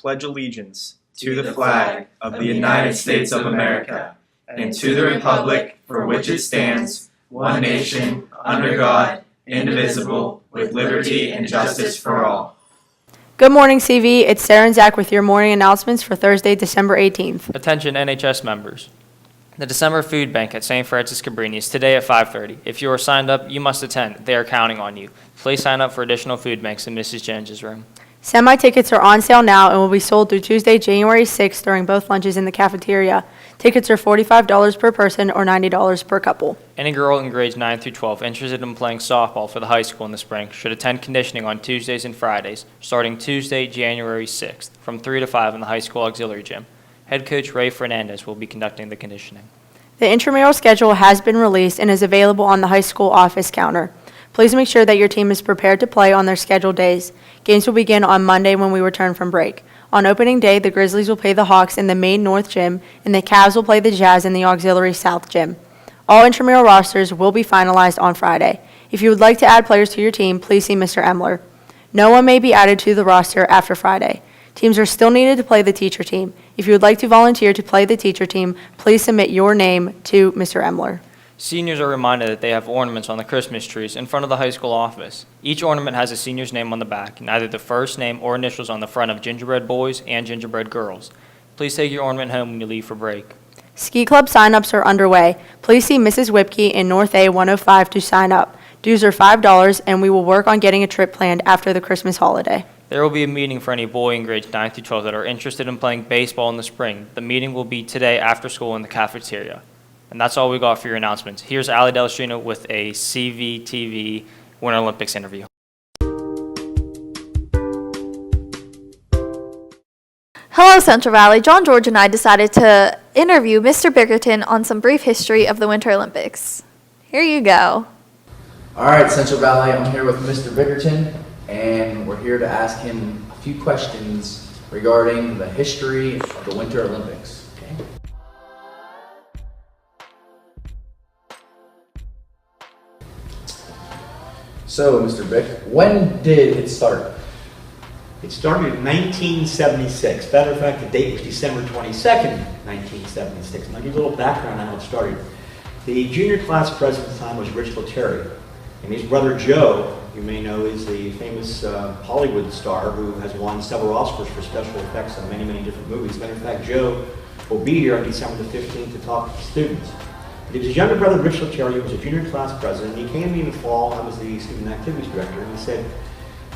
pledge allegiance to the flag of the United States of America and to the republic for which it stands, one nation, under God, indivisible, with liberty and justice for all. Good morning, CV. It's Sarah and Zach with your morning announcements for Thursday, December 18th. Attention NHS members. The December Food Bank at St. Francis Cabrini is today at 5:30. If you are signed up, you must attend. They are counting on you. Please sign up for additional food banks in Mrs. Jones's room. Semi-tickets are on sale now and will be sold through Tuesday, January 6th during both lunches in the cafeteria. Tickets are $45 per person or $90 per couple. Any girl in grades 9 through 12 interested in playing softball for the high school in the spring should attend conditioning on Tuesdays and Fridays, starting Tuesday, January 6th, from 3 to 5 in the high school auxiliary gym. Head coach Ray Fernandez will be conducting the conditioning. The intramural schedule has been released and is available on the high school office counter. Please make sure that your team is prepared to play on their scheduled days. Games will begin on Monday when we return from break. On opening day, the Grizzlies will play the Hawks in the main North Gym, and the Cavs will play the Jazz in the auxiliary South Gym. All intramural rosters will be finalized on Friday. If you would like to add players to your team, please see Mr. Emler. No one may be added to the roster after Friday. Teams are still needed to play the teacher team. If you would like to volunteer to play the teacher team, please submit your name to Mr. Emler. Seniors are reminded that they have ornaments on the Christmas trees in front of the high school office. Each ornament has a senior's name on the back, and either the first name or initials on the front of gingerbread boys and gingerbread girls. Please take your ornament home when you leave for break. Ski club sign-ups are underway. Please see Mrs. Whipke in North A 105 to sign up. Dues are $5, and we will work on getting a trip planned after the Christmas holiday. There will be a meeting for any boy in grades 9 through 12 that are interested in playing baseball in the spring. The meeting will be today after school in the cafeteria. And that's all we got for your announcements. Here's Ali Delestrino with a CVTV Winter Olympics interview. Hello, Central Valley. John George and I decided to interview Mr. Bickerton on some brief history of the Winter Olympics. Here you go. All right, Central Valley, I'm here with Mr. Bickerton, and we're here to ask him a few questions regarding the history of the Winter Olympics. Okay? So, Mr. Bick, when did it start? It started in 1976. Matter of fact, the date was December 22nd, 1976. And I'll give you a little background on how it started. The junior class president at the time was Rich Lettieri. And his brother Joe, you may know, is the famous Hollywood star who has won several Oscars for special effects on many, many different movies. Matter of fact, Joe will be here on December the 15th to talk to the students. But his younger brother, Rich Lettieri, who was a junior class president. He came to me in the fall. I was the student activities director. And he said,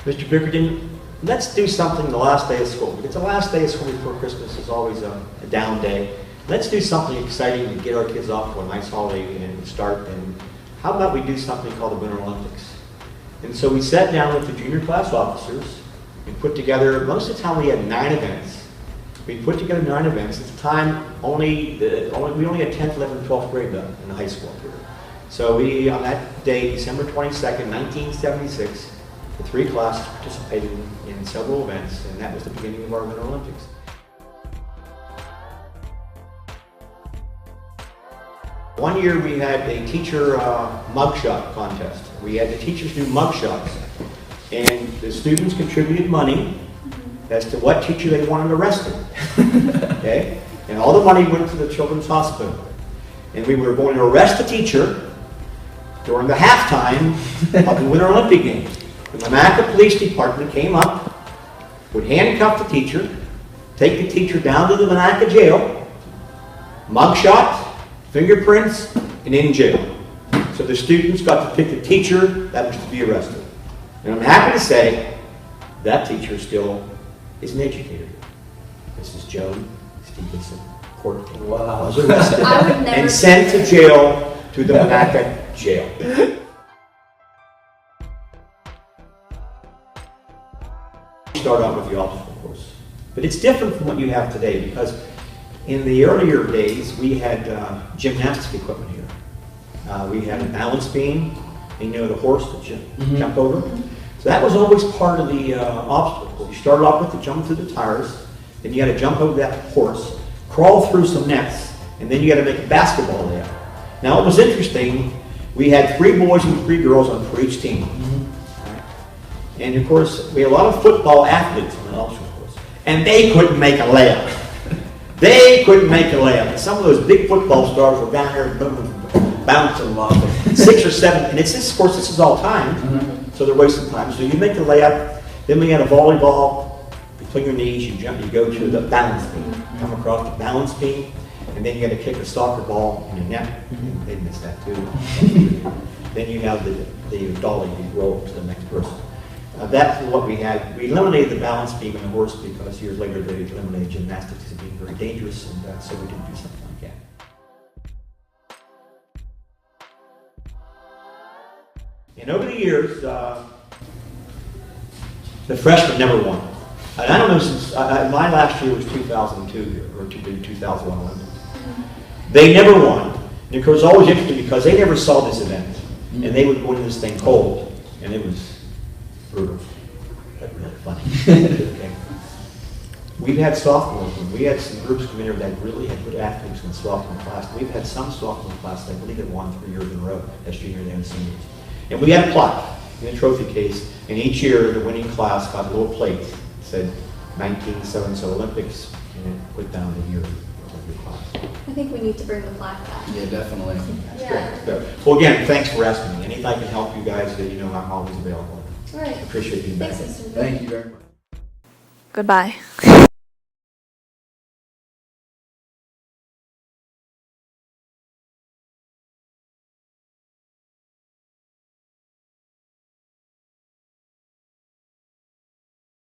Mr. Bickerton, let's do something the last day of school. Because the last day of school before Christmas is always a down day. Let's do something exciting to get our kids off to a nice holiday and start. And how about we do something called the Winter Olympics? And so we sat down with the junior class officers and put together, most of the time we had 9 events. We put together 9 events. At the time, we only had 10th, 11th, 12th grade though, in the high school period. So we, on that day, December 22nd, 1976, the 3 classes participated in several events, and that was the beginning of our Winter Olympics. One year we had a teacher mugshot contest. We had the teachers do mugshots, and the students contributed money as to what teacher they wanted arrested. Okay? And all the money went to the Children's Hospital. And we were going to arrest the teacher during the halftime of the Winter Olympic Games. The Monaca Police Department came up, would handcuff the teacher, take the teacher down to the Monaca jail, mugshot, fingerprints, and in jail. So the students got to pick the teacher that was to be arrested. And I'm happy to say that teacher still is an educator. Mrs. Joan Stevenson Court was arrested and sent to jail, to the Monaca jail. Start out with the obstacle course. But it's different from what you have today because in the earlier days we had gymnastic equipment here. We had a balance beam, and you know the horse that jump over. So that was always part of the obstacle. You started off with the jump through the tires, then you had to jump over that horse, crawl through some nets, and then you had to make a basketball layout. Now it was interesting, we had 3 boys and 3 girls on for each team. Right? And of course, we had a lot of football athletes on the obstacle course. and they couldn't make a layup. They couldn't make a layup. And some of those big football stars were down there bouncing along, 6 or 7, and it's this, of course, this is all time, so they're wasting time. So you make the layup, then we had a volleyball between your knees, you jump, you go to the balance beam, come across the balance beam, and then you got to kick a soccer ball in the net. They missed that too. Then you have the dolly, you roll to the next person. That's what we had. We eliminated the balance beam and the horse because years later they eliminated gymnastics as being very dangerous, and so we didn't do something like that. And over the years, the freshmen never won. And I don't know since, my last year was 2002, or 2001 Olympics. They never won. And of course, it was always interesting because they never saw this event. And they would go into this thing cold, and it was brutal, but really funny. Okay. We've had sophomores, and we had some groups come in here that really had good athletes in the sophomore class. We've had some sophomore class that I believe had won 3 years in a row as juniors and seniors. And we had a plaque in a trophy case, and each year the winning class got a little plate that said 1970 Olympics, and it put down the year of your class. I think we need to bring the plaque back. Yeah, definitely. That's great. Well, again, thanks for asking me. Anything I can help you guys, you know I'm always available. All right. Appreciate you being back. Thanks, Mr. Thank you very much. Goodbye.